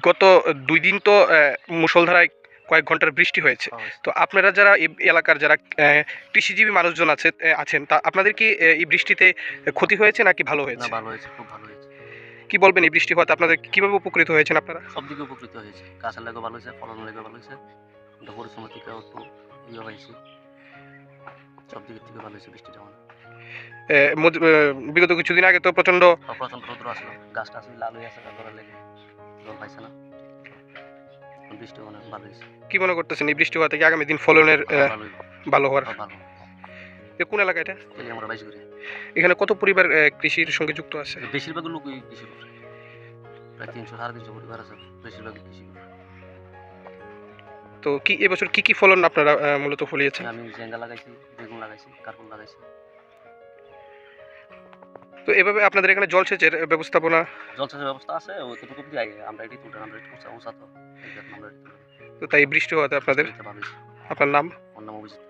গত ২ দিন তো মুষলধারায় কয়েক ঘন্টার বৃষ্টি হয়েছে। তো আপনারা যারা এই এলাকার যারা কৃষিজীবী মানুষজন আছেন তা আপনাদের কি এই বৃষ্টিতে ক্ষতি হয়েছে নাকি ভালো না, হয়েছে? ভালো হয়েছে, খুব ভালো হয়েছে। কি বলবেন এই বৃষ্টি হওয়াতে আপনাদের কিভাবে উপকৃত হয়েছেন আপনারা? সব দিকে উপকৃত হয়েছে। গাছের লাগেও ভালো হয়েছে, ফলনের লাগেও ভালো হয়েছে। কিন্তু পরিশ্রমের থেকেও একটু ইয়ে হয়েছে। সব দিকের থেকে ভালো হয়েছে বৃষ্টি যখন। বিগত কিছুদিন আগে তো প্রচণ্ড প্রচণ্ড রৌদ্র আসলো। গাছটা আসলে লাল হয়ে আছে তারপরে লেগে জল পাইছে না। এখন বৃষ্টি অনেক ভালো হয়েছে। কি মনে করতেছেন এই বৃষ্টি হওয়া থেকে আগামী দিন ফলনের ভালো ভালো হওয়ার? ভালো। কোন এলাকা এটা? এই আমরা বাইশ করি। এখানে কত পরিবার কৃষির সঙ্গে যুক্ত আছে? বেশিরভাগ লোকই কৃষি করে। প্রায় ৩০০-৩৫০ পরিবার আছে, বেশিরভাগই কৃষি করে। তো কি এবছর কি ফলন আপনারা মূলত ফলিয়েছেন? আমি ঝিঙ্গা লাগাইছি, বেগুন লাগাইছি, কাঁকরোল লাগাইছি। তো এভাবে আপনাদের এখানে জলসেচের ব্যবস্থাপনা? জলসেচের ব্যবস্থা আছে, ওইটুকু দিয়ে আমরা এটি তুলতে আমরা এটি উঁচা তো এই জন্য আমরা এটি তুলি। তো তাই বৃষ্টি হওয়াতে আপনাদের? ভালো হয়েছে। আপনার নাম? আমার নাম অভিজিৎ।